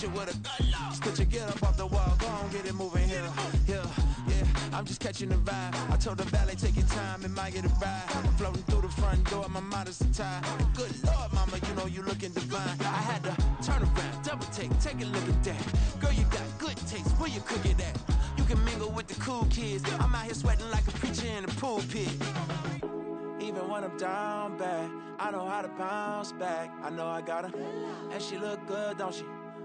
you with a just put your get up off the wall, go on, get it moving here, yeah. I'm just catching the vibe. I told the valet, take your time, it might get a ride. Floating through the front door, my mind is tied. Good Lord, mama, you know you looking divine. I had to turn around, double take a look at that. Girl, you got good taste, where you cook it at? You can mingle with the cool kids. I'm out here sweating like a preacher in a pulpit. Even when I'm down bad, I know how to bounce back. I know I got her, and she look good, don't she?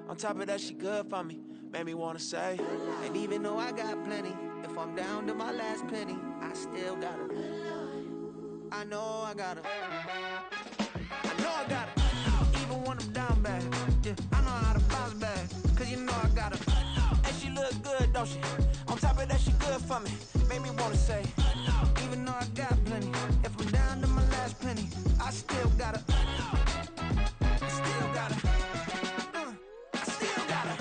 On top of that, she good for me. Made me wanna say, and even though I got plenty, if I'm down to my last penny, I still got her. I know I got her. I know I got her. Even when I'm down bad, yeah, I know how to bounce back. Cause you know I got her. And she look good, don't she? On top of that, she good for me. Made me wanna say, even though I got plenty, if I'm down to my last penny, I still got her. I still got her. I still got her.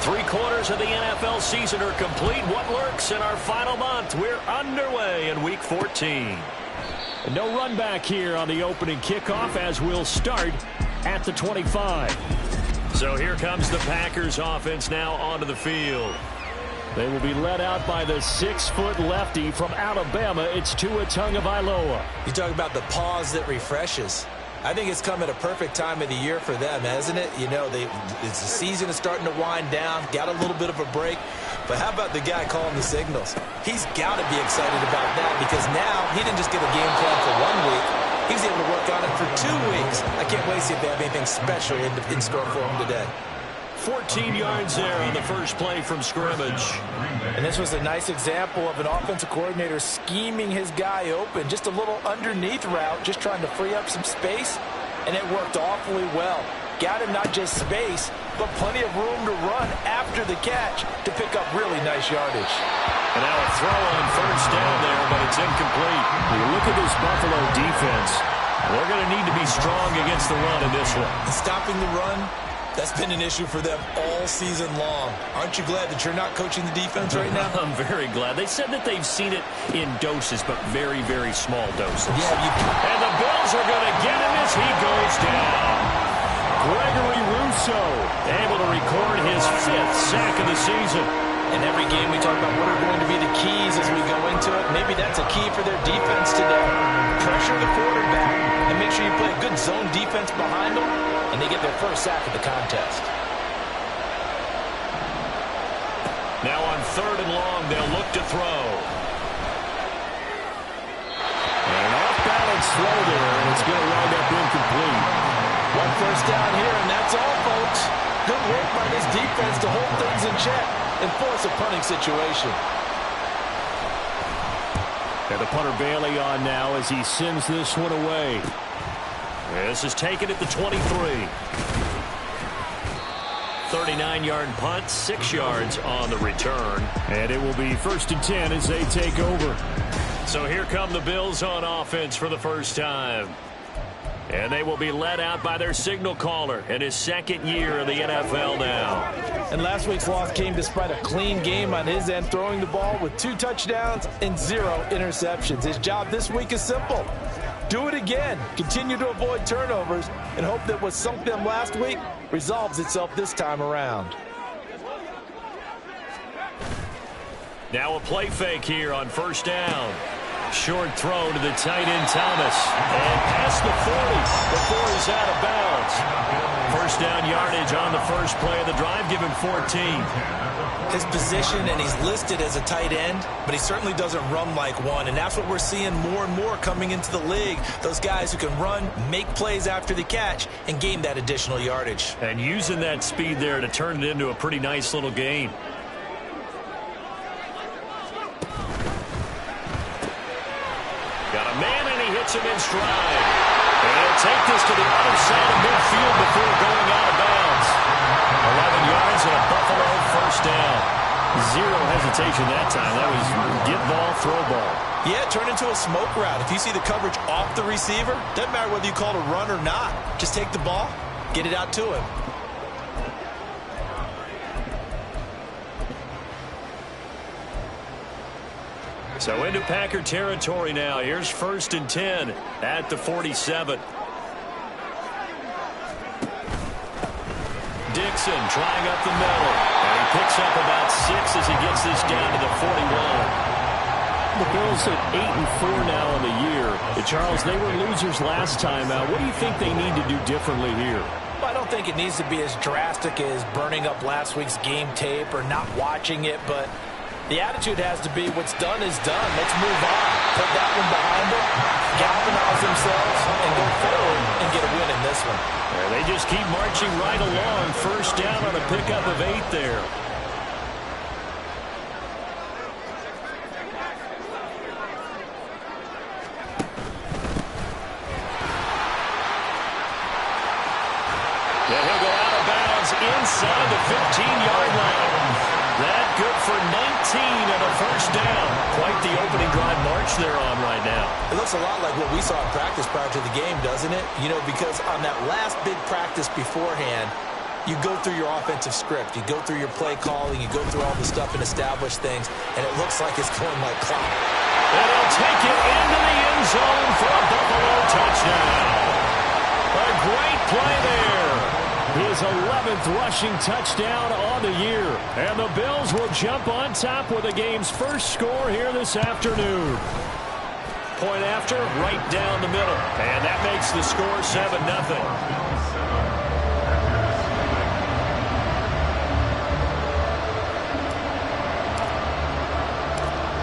Three-quarters of the NFL season are complete. What lurks in our final month? We're underway in Week 14. And no run back here on the opening kickoff as we'll start at the 25. So here comes the Packers offense now onto the field. They will be led out by the 6-foot lefty from Alabama. It's Tua Tagovailoa. You talk about the pause that refreshes. I think it's come at a perfect time of the year for them, hasn't it? You know, the season is starting to wind down, got a little bit of a break. But how about the guy calling the signals? He's got to be excited about that because now he didn't just get a game plan for 1 week. He was able to work on it for 2 weeks. I can't wait to see if they have anything special in store for him today. 14 yards there on the first play from scrimmage. And this was a nice example of an offensive coordinator scheming his guy open. Just a little underneath route, just trying to free up some space. And it worked awfully well. Got him not just space, but plenty of room to run after the catch to pick up really nice yardage. And now a throw on first down there, but it's incomplete. You look at this Buffalo defense. They're going to need to be strong against the run in this one. Stopping the run, that's been an issue for them all season long. Aren't you glad that you're not coaching the defense right now? I'm very glad. They said that they've seen it in doses, but very, very small doses. Yeah, and the Bills are going to get him as he goes down. Gregory Rousseau able to record his 5th sack of the season. In every game we talk about what are going to be the keys as we go into it. Maybe that's a key for their defense today. Pressure the quarterback and make sure you play a good zone defense behind them, and they get their first sack of the contest. Now on 3rd and long, they'll look to throw. And an off-balance throw there, and it's going to wind up incomplete. 1 first down here, and that's all, folks. Good work by this defense to hold things in check and force a punting situation. And the punter Bailey on now as he sends this one away. This is taken at the 23. 39-yard punt, 6 yards on the return. And it will be 1st and 10 as they take over. So here come the Bills on offense for the first time. And they will be led out by their signal caller in his 2nd year in the NFL now. And last week's loss came despite a clean game on his end, throwing the ball with 2 touchdowns and 0 interceptions. His job this week is simple. Do it again. Continue to avoid turnovers and hope that what sunk them last week resolves itself this time around. Now a play fake here on 1st down. Short throw to the tight end Thomas. And past the 40 before he's out of bounds. 1st down yardage on the first play of the drive, given 14. His position, and he's listed as a tight end, but he certainly doesn't run like one. And that's what we're seeing more and more coming into the league. Those guys who can run, make plays after the catch, and gain that additional yardage. And using that speed there to turn it into a pretty nice little gain. Gets him in stride. And he'll take this to the other side of midfield before going out of bounds. 11 yards and a Buffalo first down. Zero hesitation that time. That was get ball, throw ball. Yeah, turn into a smoke route. If you see the coverage off the receiver, doesn't matter whether you call it a run or not. Just take the ball, get it out to him. So into Packer territory now. Here's 1st and 10 at the 47. Dixon trying up the middle. And he picks up about 6 as he gets this down to the 41. The Bills at 8-4 now on the year. Charles, they were losers last time out. What do you think they need to do differently here? Well, I don't think it needs to be as drastic as burning up last week's game tape or not watching it, but the attitude has to be what's done is done. Let's move on. Put that one behind them, galvanize themselves, and go forward and get a win in this one. Yeah, they just keep marching right along. First down on a pickup of 8 there. And he'll go out of bounds inside the 15-yard line. That good for 19 and a first down. Quite the opening drive march they're on right now. It looks a lot like what we saw in practice prior to the game, doesn't it? You know, because on that last big practice beforehand, you go through your offensive script. You go through your play calling. You go through all the stuff and establish things, and it looks like it's going like clock. And he'll take it into the end zone for a Buffalo touchdown. A great play there. His 11th rushing touchdown on the year. And the Bills will jump on top with the game's first score here this afternoon. Point after, right down the middle. And that makes the score 7-0.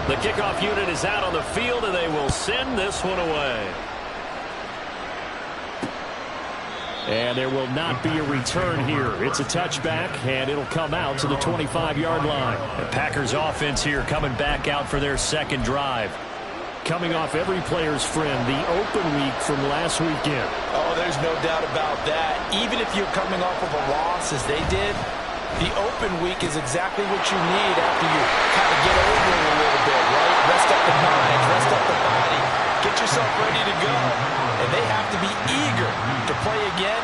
The kickoff unit is out on the field, and they will send this one away. And there will not be a return here. It's a touchback, and it'll come out to the 25-yard line. The Packers offense here coming back out for their second drive. Coming off every player's friend, the open week from last weekend. Oh, there's no doubt about that. Even if you're coming off of a loss as they did, the open week is exactly what you need after you kind of get over it a little bit, right? Rest up the mind, rest up the body, get yourself ready to go. And they have to be eager to play again,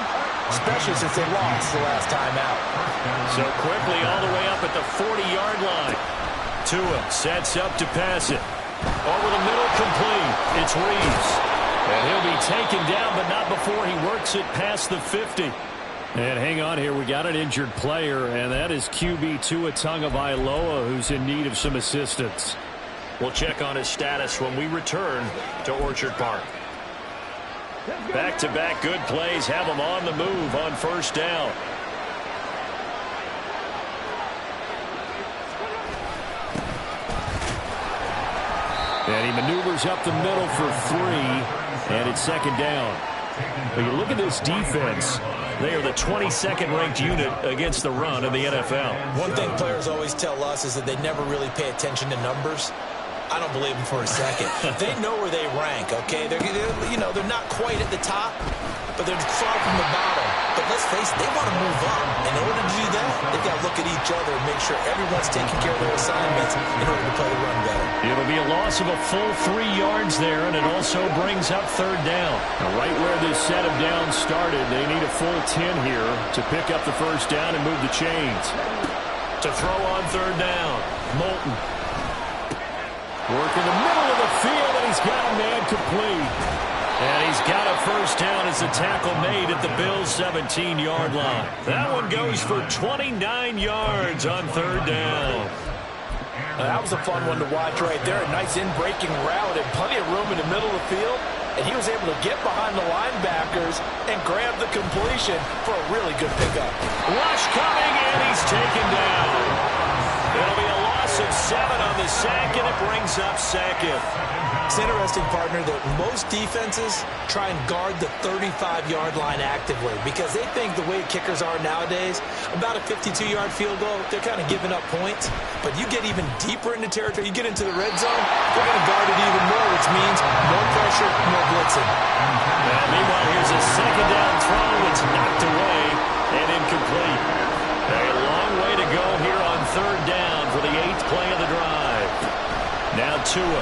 especially since they lost the last time out. So quickly all the way up at the 40-yard line. Tua sets up to pass it. Over the middle, complete. It's Reeves. And he'll be taken down, but not before he works it past the 50. And hang on here, we got an injured player, and that is QB Tua Tagovailoa, who's in need of some assistance. We'll check on his status when we return to Orchard Park. Back-to-back good plays have him on the move on first down. And he maneuvers up the middle for 3, and it's second down. But you look at this defense. They are the 22nd ranked unit against the run in the NFL. One thing players always tell us is that they never really pay attention to numbers. I don't believe them for a second. They know where they rank, okay? They're not quite at the top, but they're far from the bottom. But let's face it, they want to move up. In order to do that, they've got to look at each other and make sure everyone's taking care of their assignments in order to play the run better. It'll be a loss of a full 3 yards there, and it also brings up third down. Now, right where this set of downs started, they need a full 10 here to pick up the first down and move the chains. To throw on third down, Moulton. Work in the middle of the field, and he's got a man complete. And he's got a first down as the tackle made at the Bills' 17-yard line. That one goes for 29 yards on third down. That was a fun one to watch right there. A nice in-breaking route and plenty of room in the middle of the field. And he was able to get behind the linebackers and grab the completion for a really good pickup. Rush coming, and he's taken down. It'll be a loss of of 7 on the sack, and it brings up second. It's interesting, partner, that most defenses try and guard the 35-yard line actively because they think the way kickers are nowadays, about a 52-yard field goal, they're kind of giving up points. But you get even deeper into territory, you get into the red zone, they're going to guard it even more, which means more pressure, more blitzing. Well, meanwhile, here's a second down throw. It's knocked away and incomplete. A long way to go here on third down for the 8th play of the drive. Now Tua.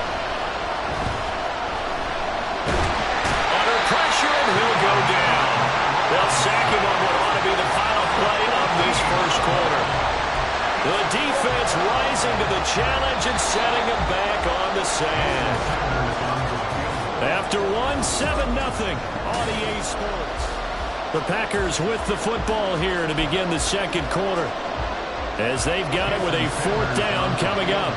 Under pressure, and he'll go down. They'll sack him on what ought to be the final play of this first quarter. The defense rising to the challenge and setting him back on the sand. After 7-0 on EA Sports. The Packers with the football here to begin the second quarter, as they've got it with a 4th down coming up.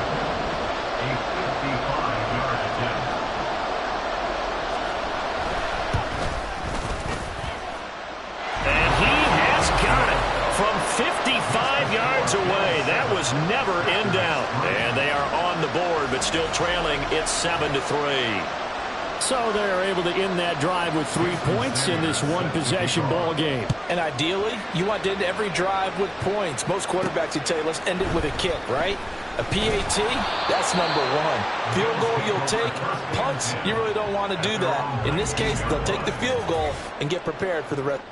And he has got it from 55 yards away. That was never in doubt. And they are on the board, but still trailing. It's 7-3. So they're able to end that drive with 3 points in this one-possession ball game. And ideally, you want to end every drive with points. Most quarterbacks would tell you, let's end it with a kick, right? A PAT, that's number 1. Field goal you'll take. Punts, you really don't want to do that. In this case, they'll take the field goal and get prepared for the rest.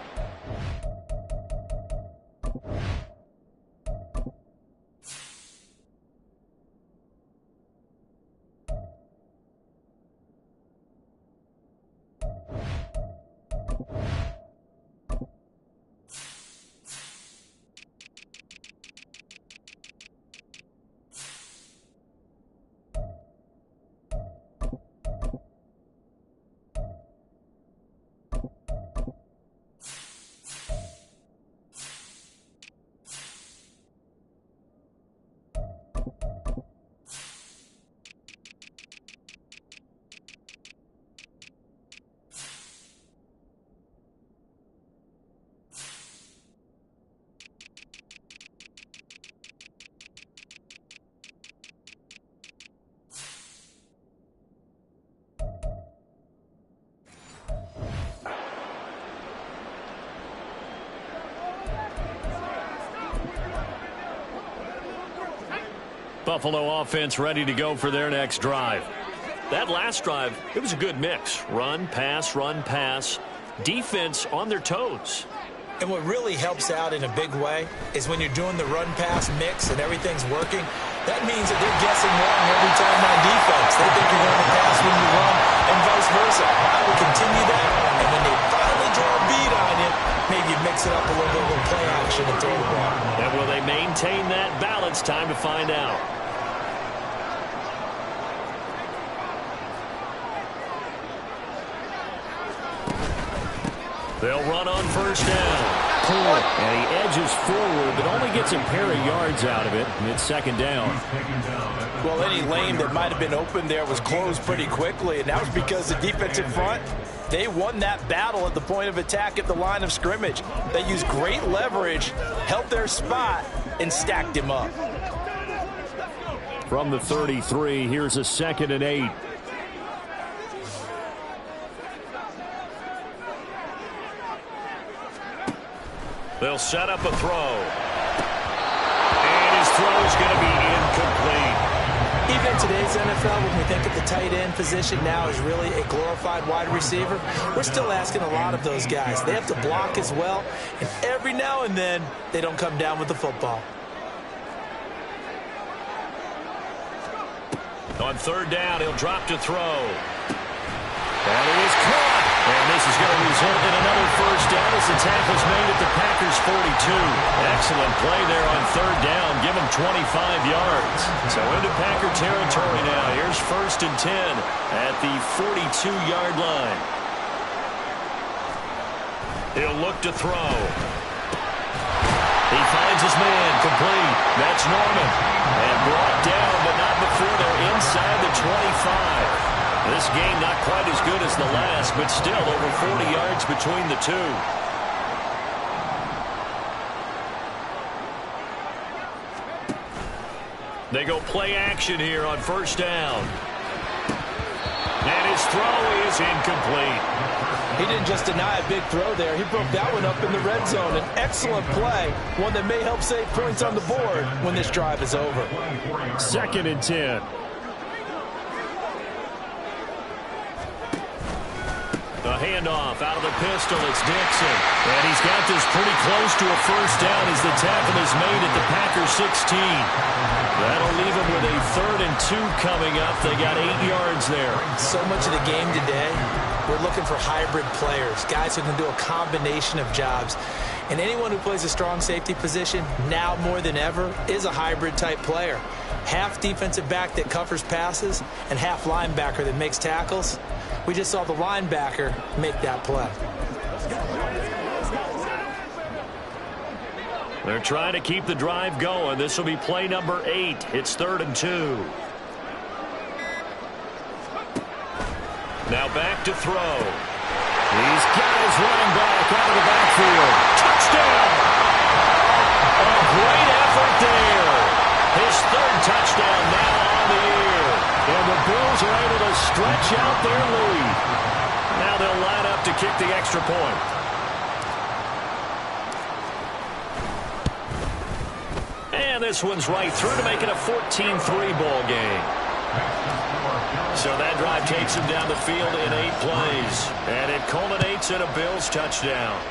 Buffalo offense ready to go for their next drive. That last drive, it was a good mix. Run, pass, defense on their toes. And what really helps out in a big way is when you're doing the run-pass mix and everything's working, that means that they're guessing wrong every time on defense. They think you're going to pass when you run and vice versa. I would continue that, and when they finally draw a beat on you, maybe you mix it up a little bit with play action and throw the ball. And will they maintain that balance? Time to find out. They'll run on first down. And he edges forward, but only gets a pair of yards out of it. And it's second down. Well, any lane that might have been open there was closed pretty quickly, and that was because the defensive front, they won that battle at the point of attack at the line of scrimmage. They used great leverage, held their spot, and stacked him up. From the 33, here's a 2nd and 8. They'll set up a throw. And his throw is going to be incomplete. Even in today's NFL, when we think of the tight end position now as really a glorified wide receiver, we're still asking a lot of those guys. They have to block as well, and every now and then, they don't come down with the football. On third down, he'll drop to throw. And it is caught. And this is going to result in another first down as the tackle's made at the Packers' 42. Excellent play there on third down. Give him 25 yards. So into Packer territory now. Here's 1st and 10 at the 42-yard line. He'll look to throw. He finds his man, complete. That's Norman. And brought down, but not before they're inside the 25. This game not quite as good as the last, but still over 40 yards between the two. They go play action here on first down. And his throw is incomplete. He didn't just deny a big throw there. He broke that one up in the red zone. An excellent play, one that may help save points on the board when this drive is over. 2nd and 10. The handoff out of the pistol. It's Dixon. And he's got this pretty close to a first down as the tackle is made at the Packers 16. That'll leave him with a 3rd and 2 coming up. They got 8 yards there. So much of the game today, we're looking for hybrid players, guys who can do a combination of jobs. And anyone who plays a strong safety position, now more than ever, is a hybrid type player. Half defensive back that covers passes and half linebacker that makes tackles. We just saw the linebacker make that play. They're trying to keep the drive going. This will be play number 8. It's 3rd and 2. Now back to throw. He's got his running back out of the backfield. Touchdown! A great effort there. His 3rd touchdown now on the year. And the Bills are able to stretch out their lead. Now they'll line up to kick the extra point. And this one's right through to make it a 14-3 ball game. So that drive takes him down the field in 8 plays. And it culminates in a Bills touchdown.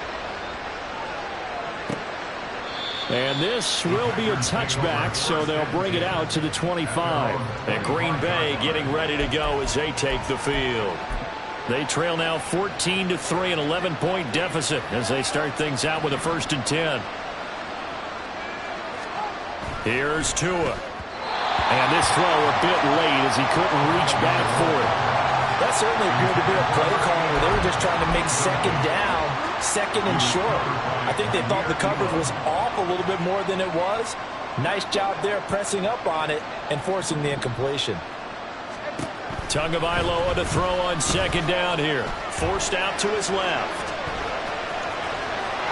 And this will be a touchback, so they'll bring it out to the 25. And Green Bay getting ready to go as they take the field. They trail now 14-3, an 11-point deficit as they start things out with a 1st and 10. Here's Tua. And this throw a bit late as he couldn't reach back for it. That certainly appeared to be a play call where they were just trying to make 2nd down, 2nd and short. I think they thought the coverage was off a little bit more than it was. Nice job there pressing up on it and forcing the incompletion. Tagovailoa to throw on 2nd down here. Forced out to his left.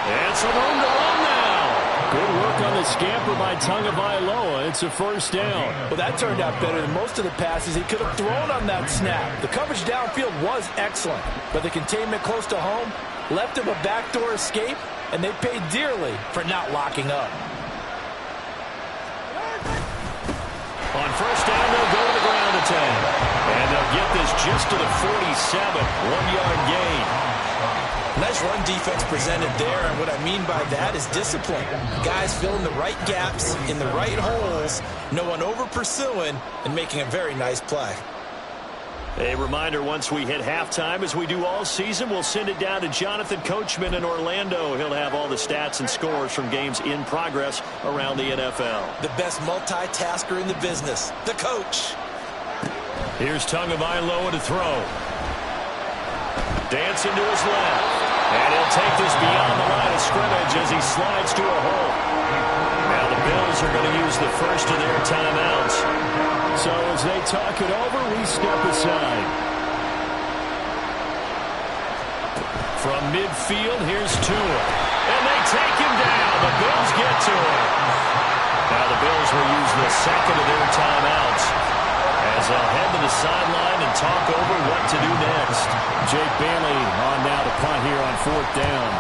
And some room to run now. Good work on the scamper by Tagovailoa. It's a 1st down. Well, that turned out better than most of the passes he could have thrown on that snap. The coverage downfield was excellent, but the containment close to home left him a backdoor escape, and they paid dearly for not locking up. On 1st down, they'll go to the ground attack. And they'll get this just to the 47. 1-yard gain. Nice run defense presented there, and what I mean by that is discipline. Guys filling the right gaps in the right holes, no one over-pursuing, and making a very nice play. A reminder, once we hit halftime, as we do all season, we'll send it down to Jonathan Coachman in Orlando. He'll have all the stats and scores from games in progress around the NFL. The best multitasker in the business, the coach. Here's Tagovailoa to throw. Dancing to his left. And he'll take this beyond the line of scrimmage as he slides to a hole. Now the Bills are going to use the first of their timeouts. So as they talk it over, we step aside. From midfield, here's Tua. And they take him down. The Bills get to him. Now the Bills will use the 2nd of their timeouts as they'll head to the sideline and talk over what to do next. Jake Bailey on now to punt here on 4th down.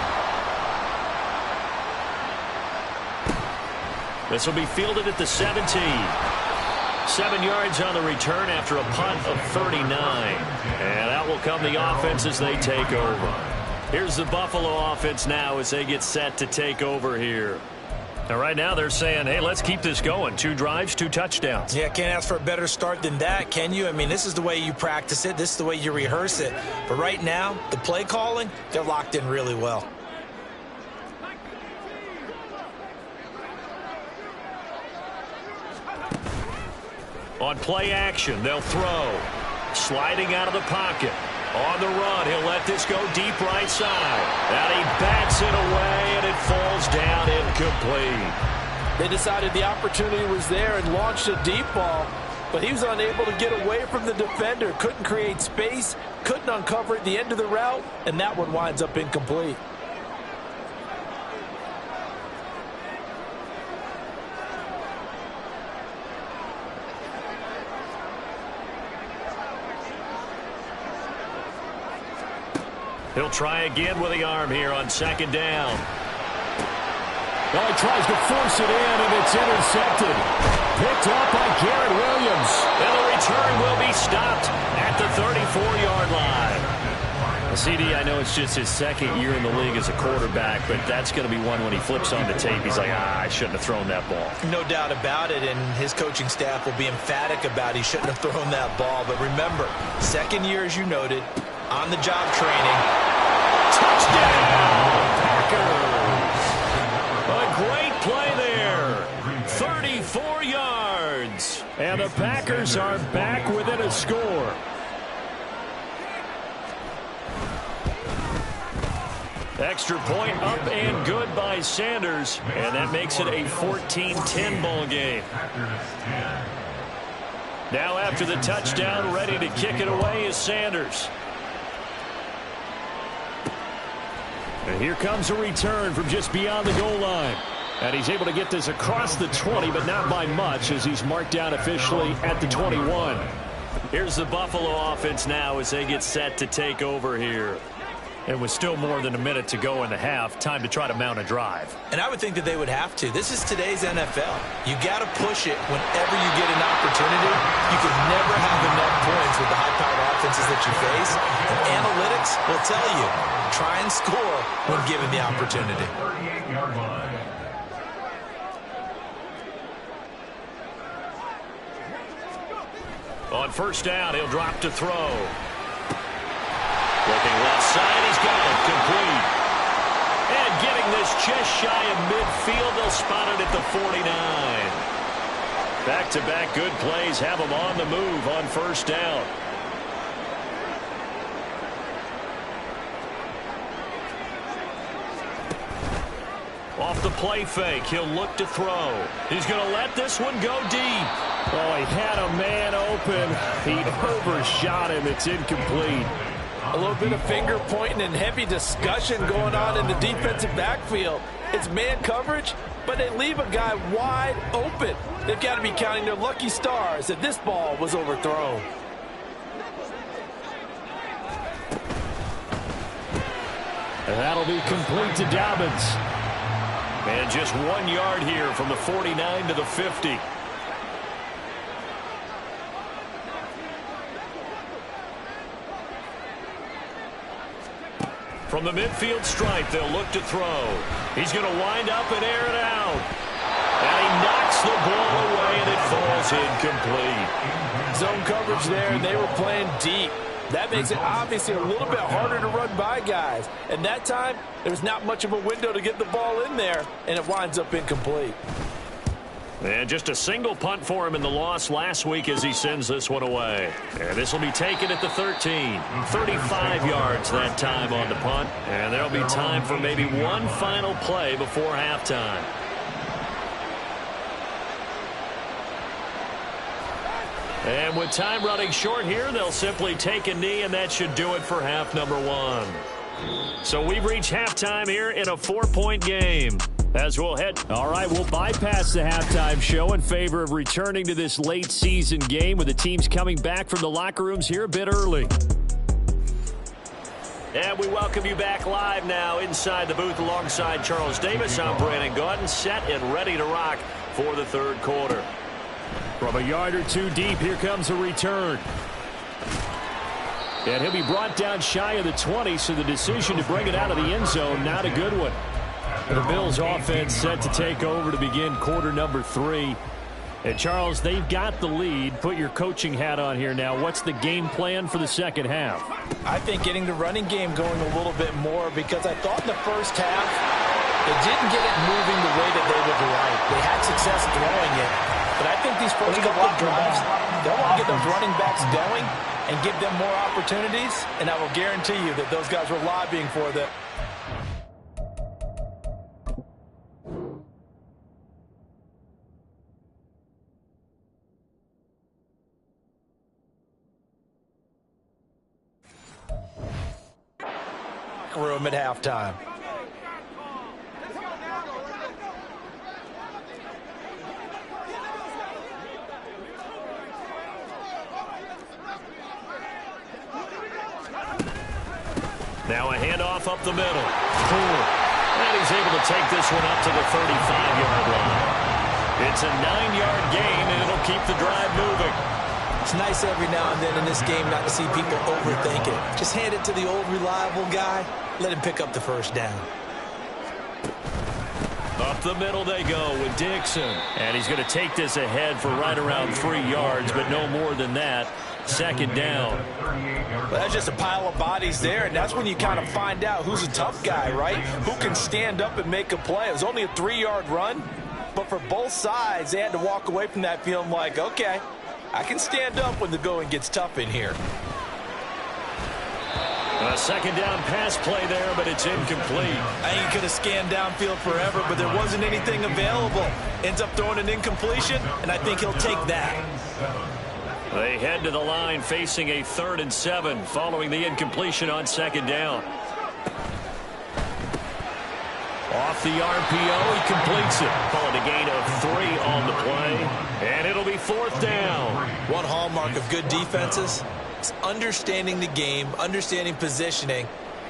This will be fielded at the 17. 7 yards on the return after a punt of 39. And out will come the offense as they take over. Here's the Buffalo offense now as they get set to take over here. Now, right now they're saying, hey, let's keep this going. 2 drives, 2 touchdowns. Yeah, can't ask for a better start than that, can you? I mean, this is the way you practice it. This is the way you rehearse it. But right now, the play calling, they're locked in really well. On play action, they'll throw. Sliding out of the pocket. On the run, he'll let this go deep right side. And he bats it away, and it falls down incomplete. They decided the opportunity was there and launched a deep ball, but he was unable to get away from the defender. Couldn't create space, couldn't uncover at the end of the route, and that one winds up incomplete. He'll try again with the arm here on second down. Well, he tries to force it in, and it's intercepted. Picked up by Garrett Williams. And the return will be stopped at the 34-yard line. CD, I know it's just his second year in the league as a quarterback, but that's going to be one when he flips on the tape. He's like, I shouldn't have thrown that ball. No doubt about it, and his coaching staff will be emphatic about he shouldn't have thrown that ball. But remember, second year, as you noted, on-the-job training. Touchdown, Packers! A great play there. 34 yards. And the Packers are back within a score. Extra point up and good by Sanders, and that makes it a 14-10 ball game. Now after the touchdown, ready to kick it away is Sanders. And here comes a return from just beyond the goal line. And he's able to get this across the 20, but not by much, as he's marked down officially at the 21. Here's the Buffalo offense now as they get set to take over here. And with still more than a minute to go in the half, time to try to mount a drive. And I would think that they would have to. This is today's NFL. You got to push it whenever you get an opportunity. You can never have enough points with the high-powered offenses that you face. And analytics will tell you, try and score when given the opportunity. On first down, he'll drop to throw. Looking left side, he's got it complete. And getting this just shy of midfield, they'll spot it at the 49. Back-to-back good plays have them on the move on first down. Off the play fake, he'll look to throw. He's going to let this one go deep. Oh, he had a man open. He overshot him. It's incomplete. A little bit of finger pointing and heavy discussion going on in the defensive backfield. It's man coverage, but they leave a guy wide open. They've got to be counting their lucky stars that this ball was overthrown. And that'll be complete to Dobbins. And just 1 yard here from the 49 to the 50. From the midfield stripe, they'll look to throw. He's going to wind up and air it out. And he knocks the ball away, and it falls incomplete. Zone coverage there, and they were playing deep. That makes it obviously a little bit harder to run by guys. And that time, there was not much of a window to get the ball in there, and it winds up incomplete. And just a single punt for him in the loss last week as he sends this one away. And this will be taken at the 13. 35 yards that time on the punt. And there'll be time for maybe one final play before halftime. And with time running short here, they'll simply take a knee, and that should do it for half number one. So we've reached halftime here in a 4-point game. As we'll head. All right, we'll bypass the halftime show in favor of returning to this late season game with the teams coming back from the locker rooms here a bit early. And we welcome you back live now inside the booth alongside Charles Davis. I'm Brandon Gaudin, set and ready to rock for the third quarter. From a yard or two deep, here comes a return. And he'll be brought down shy of the 20, so the decision to bring it out of the end zone, not a good one. The Bills offense set to take over to begin quarter number 3. And Charles, they've got the lead. Put your coaching hat on here now. What's the game plan for the second half? I think getting the running game going a little bit more, because I thought in the first half they didn't get it moving the way that they would like. They had success throwing it. But I think these first couple of drives, they'll want to get those running backs going and give them more opportunities. And I will guarantee you that those guys were lobbying for them. Room at halftime. Now a handoff up the middle. Cool. And he's able to take this one up to the 35-yard line. It's a 9-yard gain, and it'll keep the drive moving. It's nice every now and then in this game not to see people overthink it. Just hand it to the old reliable guy. Let him pick up the first down. Up the middle they go with Dixon. And he's going to take this ahead for right around 3 yards, but no more than that. Second down. Well, that's just a pile of bodies there, and that's when you kind of find out who's a tough guy, right? Who can stand up and make a play. It was only a 3-yard run, but for both sides, they had to walk away from that feeling like, okay, I can stand up when the going gets tough in here. A second down pass play there, but it's incomplete. I think he could have scanned downfield forever, but there wasn't anything available. Ends up throwing an incompletion, and I think he'll take that. They head to the line facing a 3rd and 7 following the incompletion on second down. Off the RPO, he completes it. Calling a gain of 3 on the play, and it'll be 4th down. One hallmark of good defenses is understanding the game, understanding positioning,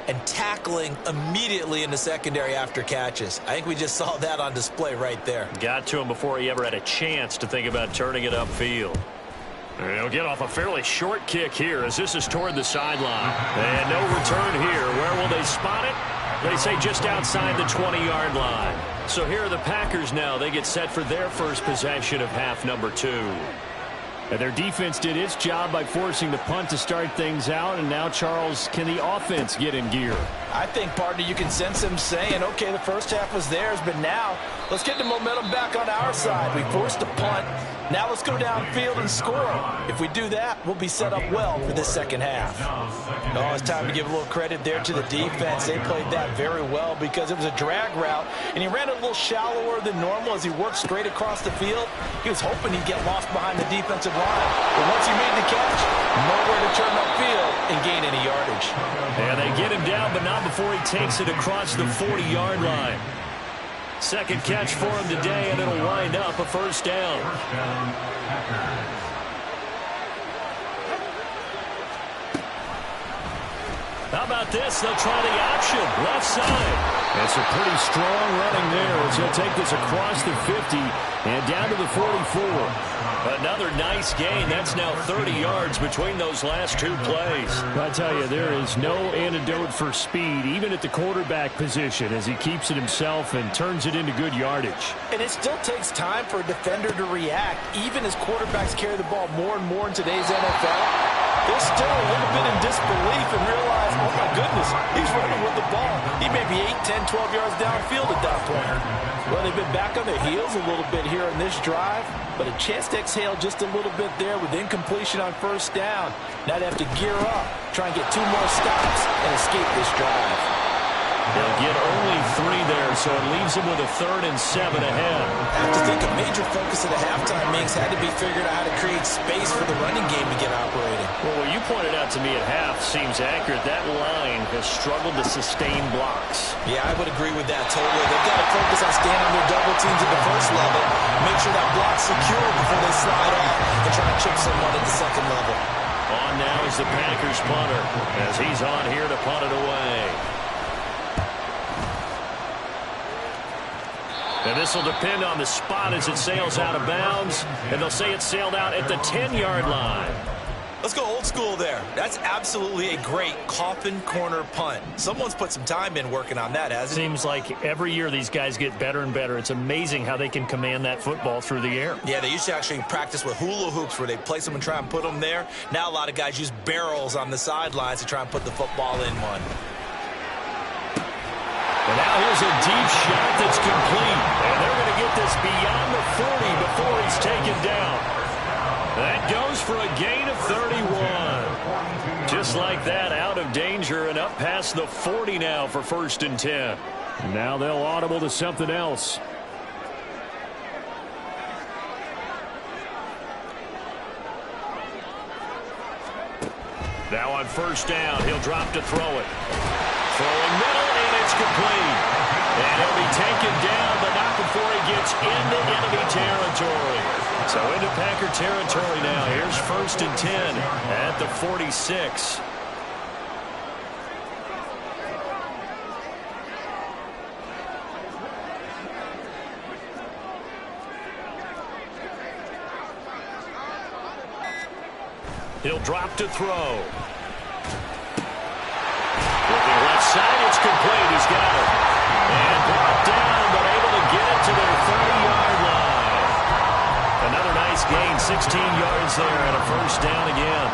and tackling immediately in the secondary after catches. I think we just saw that on display right there. Got to him before he ever had a chance to think about turning it upfield. He'll get off a fairly short kick here as this is toward the sideline. And no return here. Where will they spot it? They say just outside the 20-yard line. So here are the Packers now. They get set for their first possession of half number 2. And their defense did its job by forcing the punt to start things out. And now, Charles, can the offense get in gear? I think, partner, you can sense them saying, okay, the first half was theirs, but now let's get the momentum back on our side. We forced a punt. Now let's go downfield and score. If we do that, we'll be set up well for this second half. Oh, it's time to give a little credit there to the defense. They played that very well because it was a drag route, and he ran a little shallower than normal as he worked straight across the field. He was hoping he'd get lost behind the defensive line. But once he made the catch, nowhere to turn upfield and gain any yardage. And they get him down, but not before he takes it across the 40-yard line. Second catch for him today, and it'll wind up a first down. How about this? They'll try the option. Left side. That's a pretty strong running there as he'll take this across the 50 and down to the 44. Another nice gain. That's now 30 yards between those last 2 plays. I tell you, there is no antidote for speed, even at the quarterback position, as he keeps it himself and turns it into good yardage. And it still takes time for a defender to react, even as quarterbacks carry the ball more and more in today's NFL. They're still a little bit in disbelief and realize, oh my goodness, he's running with the ball. He may be 8, 10, 12 yards downfield at that point. Well, they've been back on their heels a little bit here in this drive, but a chance to exhale just a little bit there with incompletion on first down. Now they have to gear up, try and get 2 more stops and escape this drive. They'll get only 3 there, so it leaves them with a 3rd and 7 ahead. I have to think a major focus of the halftime mix had to be figuring out how to create space for the running game to get operating. Well, what you pointed out to me at half seems accurate. That line has struggled to sustain blocks. Yeah, I would agree with that totally. They've got to focus on standing their double teams at the first level, make sure that block's secure before they slide off and try to chip someone at the second level. On now is the Packers punter as he's on here to punt it away. And this will depend on the spot as it sails out of bounds. And they'll say it sailed out at the 10-yard line. Let's go old school there. That's absolutely a great coffin corner punt. Someone's put some time in working on that, hasn't it? Seems like every year these guys get better and better. It's amazing how they can command that football through the air. Yeah, they used to actually practice with hula hoops where they place them and try and put them there. Now a lot of guys use barrels on the sidelines to try and put the football in one. And now here's a deep shot that's complete. And they're going to get this beyond the 40 before he's taken down. That goes for a gain of 31. Just like that, out of danger and up past the 40 now for 1st and 10. Now they'll audible to something else. Now on 1st down, he'll drop to throw it. Throwing middle, and it's complete. And he'll be taken down, but not before he gets into enemy territory. So into Packer territory now. Here's 1st and 10 at the 46. He'll drop to throw. Looking left side, it's complete. He's got it. And brought down, but able to get it to their 30-yard line. Another nice gain, 16 yards there, and a first down again.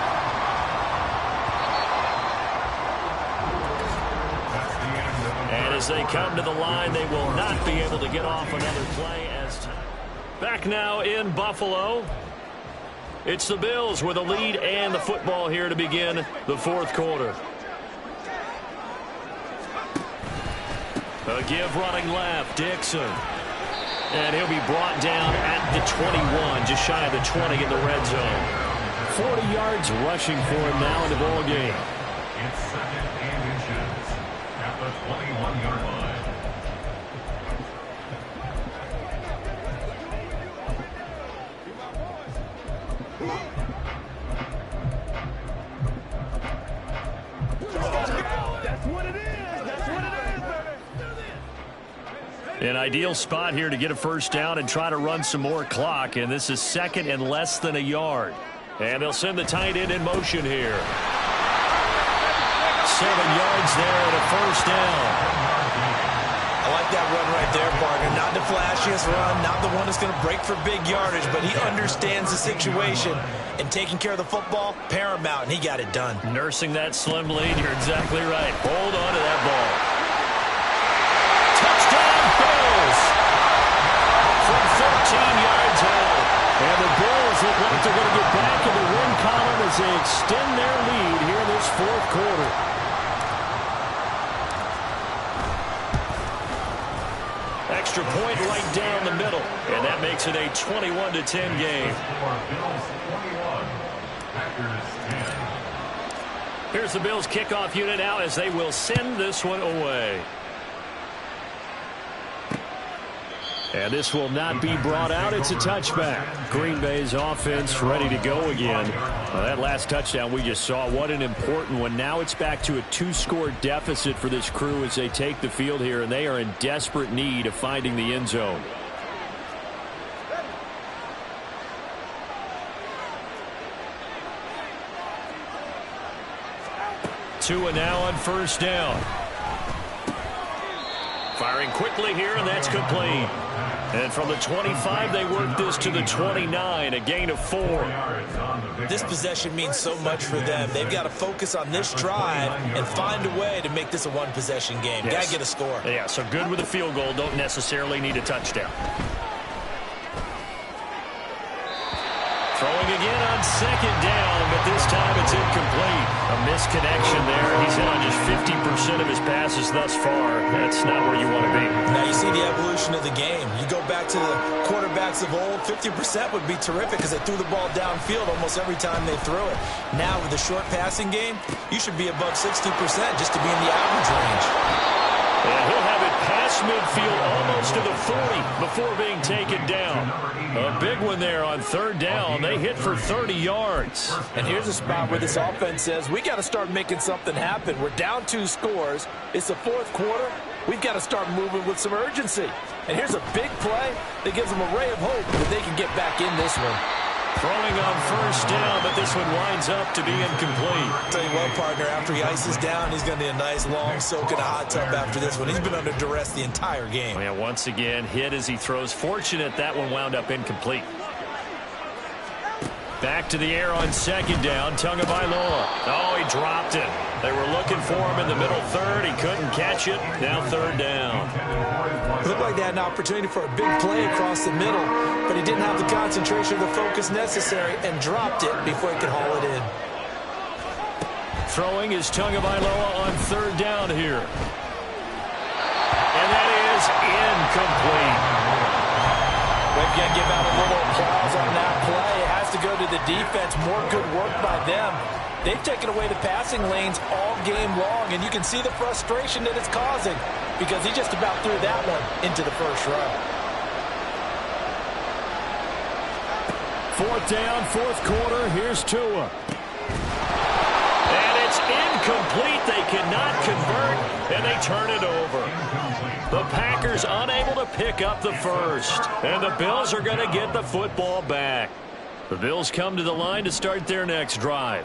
And as they come to the line, they will not be able to get off another play. Back now in Buffalo. It's the Bills with a lead and the football here to begin the fourth quarter. A give running left, Dixon. And he'll be brought down at the 21, just shy of the 20 in the red zone. 40 yards rushing for him now in the ball game. It's second and inches at the 21-yard line. An ideal spot here to get a first down and try to run some more clock. And this is second and less than a yard. And they'll send the tight end in motion here. 7 yards there and a first down. I like that run right there, partner. Not the flashiest run, not the one that's going to break for big yardage, but he understands the situation, and taking care of the football, paramount, and he got it done. Nursing that slim lead, you're exactly right. Hold on to that ball. Touchdown, Bills! From 14 yards out. And the Bills look like they're going to get back in the win column as they extend their lead here in this fourth quarter. Extra point right down the middle, and that makes it a 21-10 game. Here's the Bills kickoff unit now as they will send this one away. And this will not be brought out. It's a touchback. Green Bay's offense ready to go again. Well, that last touchdown we just saw, what an important one. Now it's back to a 2-score deficit for this crew as they take the field here, and they are in desperate need of finding the end zone. Tua now on first down. Firing quickly here, and that's complete. And from the 25, they work this to the 29, a gain of 4. This possession means so much for them. They've got to focus on this drive and find a way to make this a one-possession game. Yes. Got to get a score. Yeah, so good with a field goal. Don't necessarily need a touchdown. Throwing again on second down, but this time it's incomplete. A misconnection there. He's hit on just 50% of his passes thus far. That's not where you want to be. Now you see the evolution of the game. You go back to the quarterbacks of old, 50% would be terrific because they threw the ball downfield almost every time they threw it. Now with the short passing game, you should be above 60% just to be in the average range. And he'll have it past midfield almost to the 40 before being taken down. A big one there on third down. They hit for 30 yards. And here's a spot where this offense says, we got to start making something happen. We're down 2 scores. It's the fourth quarter. We've got to start moving with some urgency. And here's a big play that gives them a ray of hope that they can get back in this one. Throwing on first down, but this one winds up to be incomplete. Tell you what, partner, after he ices down, he's going to need a nice long soak in a hot tub after this one. He's been under duress the entire game. Yeah, once again, hit as he throws. Fortunate that one wound up incomplete. Back to the air on second down. Tagovailoa. Oh, he dropped it. They were looking for him in the middle third. He couldn't catch it. Now third down. Looked like they had an opportunity for a big play across the middle, but he didn't have the concentration or the focus necessary and dropped it before he could haul it in. Throwing is Tagovailoa on third down here. And that is incomplete. We've got to give out a little applause on that play. It has to go to the defense. More good work by them. They've taken away the passing lanes all game long, and you can see the frustration that it's causing because he just about threw that one into the first row. Fourth down, fourth quarter. Here's Tua. And it's incomplete. They cannot convert, and they turn it over. The Packers unable to pick up the first, and the Bills are going to get the football back. The Bills come to the line to start their next drive.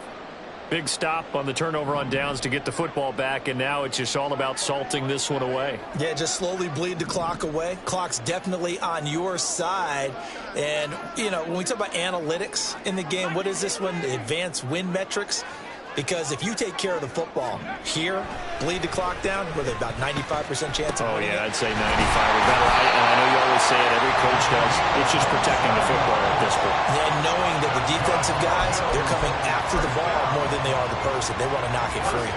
Big stop on the turnover on downs to get the football back, and now it's just all about salting this one away. Yeah, just slowly bleed the clock away. Clock's definitely on your side. And, you know, when we talk about analytics in the game, what is this one? The advanced win metrics? Because if you take care of the football here, bleed the clock down, were they about 95% chance of winning? Oh, yeah, I'd say 95 or better. And I know you always say it, every coach does. It's just protecting the football at this point. And knowing that the defensive guys, they're coming after the ball more than they are the person. They want to knock it free.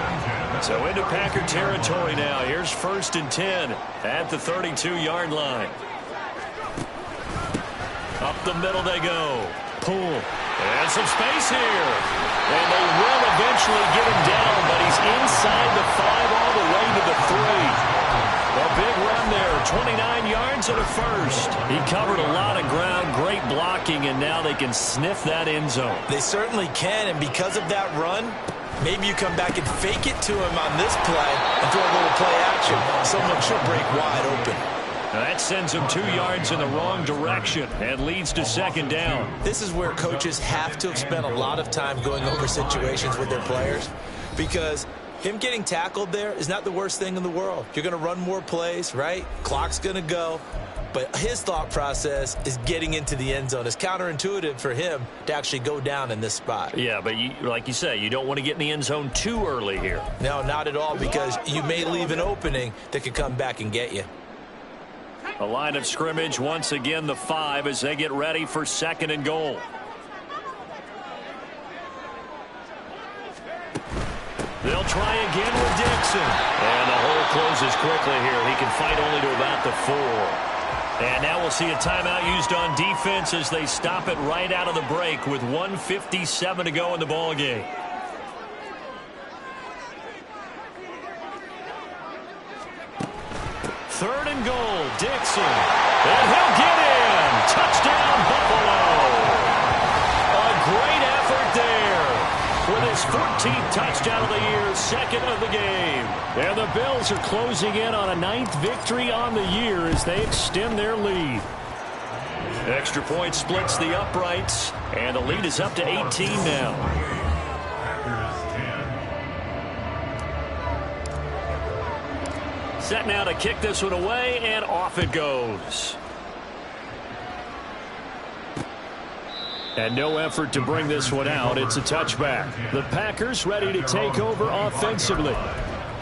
So into Packer territory now. Here's 1st and 10 at the 32-yard line. Up the middle they go. Poole. And some space here. And they will eventually get him down, but he's inside the 5 all the way to the 3. A big run there, 29 yards and a first. He covered a lot of ground, great blocking, and now they can sniff that end zone. They certainly can, and because of that run, maybe you come back and fake it to him on this play and throw a little play action. Someone should break wide open. Now that sends him 2 yards in the wrong direction and leads to 2nd down. This is where coaches have to have spent a lot of time going over situations with their players, because him getting tackled there is not the worst thing in the world. You're going to run more plays, right? Clock's going to go. But his thought process is getting into the end zone. It's counterintuitive for him to actually go down in this spot. Yeah, but like you say, you don't want to get in the end zone too early here. No, not at all, because you may leave an opening that could come back and get you. A line of scrimmage, once again the 5 as they get ready for 2nd and goal. They'll try again with Dixon. And the hole closes quickly here. He can fight only to about the 4. And now we'll see a timeout used on defense as they stop it right out of the break with 1:57 to go in the ball game. Third and goal, Dixon. And he'll get in. Touchdown, Buffalo. A great effort there with his 14th touchdown of the year, 2nd of the game. And the Bills are closing in on a 9th victory on the year as they extend their lead. Extra point splits the uprights, and the lead is up to 18 now. Set now to kick this one away, and off it goes. And no effort to bring this one out. It's a touchback. The Packers ready to take over offensively.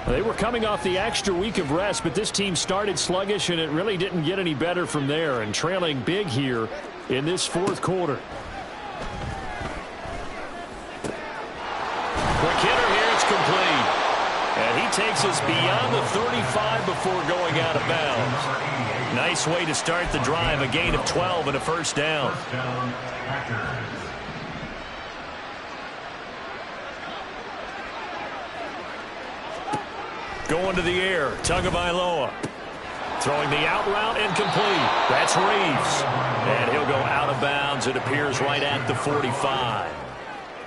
They were coming off the extra week of rest, but this team started sluggish, and it really didn't get any better from there, and trailing big here in this 4th quarter. Quick hitter here, it's complete. And he takes us beyond the 35 before going out of bounds. Nice way to start the drive, a gain of 12 and a 1st down. Going to the air, Tagovailoa. Throwing the out route and complete. That's Reeves. And he'll go out of bounds, it appears, right at the 45.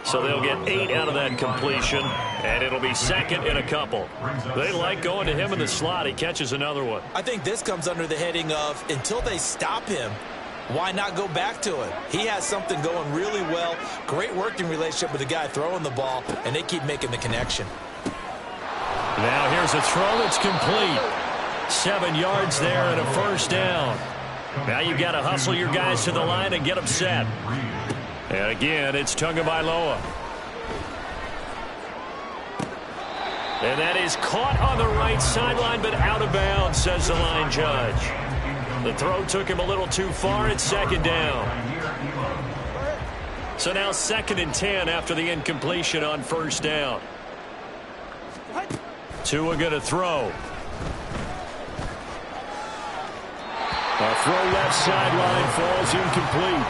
So they'll get 8 out of that completion, and it'll be 2nd and a couple. They like going to him in the slot. He catches another one. I think this comes under the heading of, until they stop him, why not go back to it? He has something going really well. Great working relationship with the guy throwing the ball, and they keep making the connection. Now here's a throw that's complete. 7 yards there and a 1st down. Now you've got to hustle your guys to the line and get them set. And again, it's Tagovailoa. And that is caught on the right sideline, but out of bounds, says the line judge. The throw took him a little too far. It's 2nd down. So now 2nd and 10 after the incompletion on 1st down. Tua going to throw. A throw left sideline falls incomplete.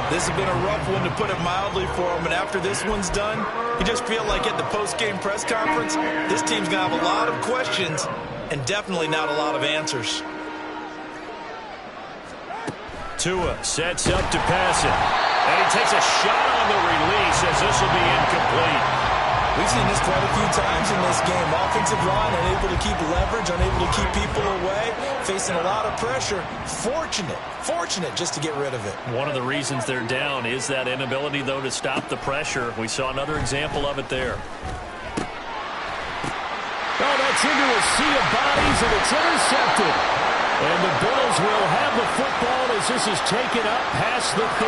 This has been a rough one, to put it mildly, for him. And after this one's done, you just feel like at the post-game press conference, this team's going to have a lot of questions and definitely not a lot of answers. Tua sets up to pass it. And he takes a shot on the release as this will be incomplete. We've seen this quite a few times in this game. Offensive line unable to keep leverage, unable to keep people away, facing a lot of pressure. Fortunate just to get rid of it. One of the reasons they're down is that inability, though, to stop the pressure. We saw another example of it there. Oh, that's into a sea of bodies, and it's intercepted. And the Bills will have the football as this is taken up past the 30.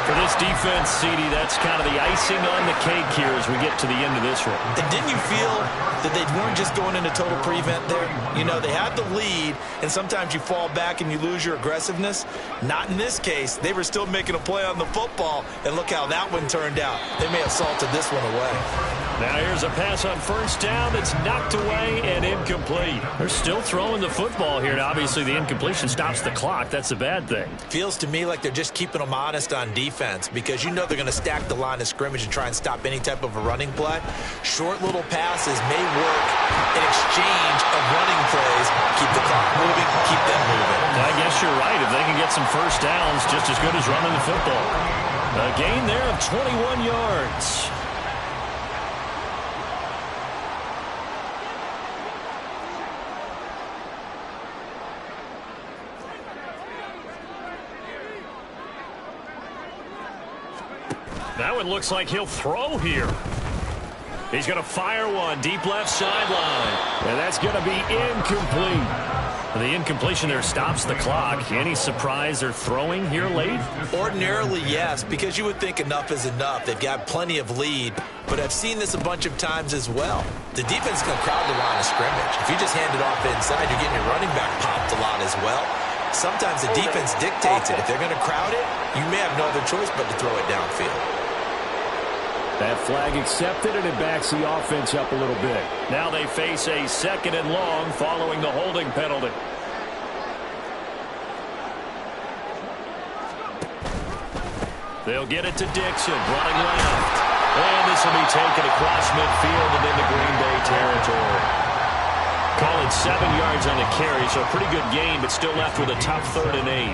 For this defense, CD, that's kind of the icing on the cake here as we get to the end of this one. And didn't you feel that they weren't just going into total prevent there? You know, they had the lead, and sometimes you fall back and you lose your aggressiveness. Not in this case. They were still making a play on the football, and look how that one turned out. They may have salted this one away. Now here's a pass on first down that's knocked away and incomplete. They're still throwing the football here, and obviously the incompletion stops the clock. That's a bad thing. Feels to me like they're just keeping them honest on defense because you know they're going to stack the line of scrimmage and try and stop any type of a running play. Short little passes may work in exchange of running plays. Keep the clock moving, keep them moving. I guess you're right. If they can get some first downs, just as good as running the football. A gain there of 21 yards. That one looks like he'll throw here. He's going to fire one deep left sideline. And that's going to be incomplete. The incompletion there stops the clock. Any surprise they're throwing here late? Ordinarily, yes, because you would think enough is enough. They've got plenty of lead, but I've seen this a bunch of times as well. The defense can crowd the line of scrimmage. If you just hand it off inside, you're getting your running back popped a lot as well. Sometimes the defense dictates it. If they're going to crowd it, you may have no other choice but to throw it downfield. That flag accepted, and it backs the offense up a little bit. Now they face a 2nd and long following the holding penalty. They'll get it to Dixon, running left. And this will be taken across midfield and into Green Bay territory. Call it 7 yards on the carry, so a pretty good gain, but still left with a tough 3rd and 8.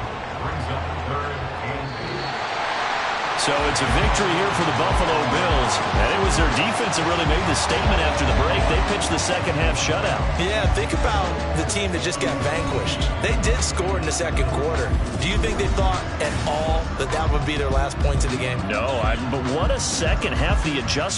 So it's a victory here for the Buffalo Bills. And it was their defense that really made the statement after the break. They pitched the second half shutout. Yeah, think about the team that just got vanquished. They did score in the 2nd quarter. Do you think they thought at all that that would be their last points of the game? No, but what a second half. The adjustment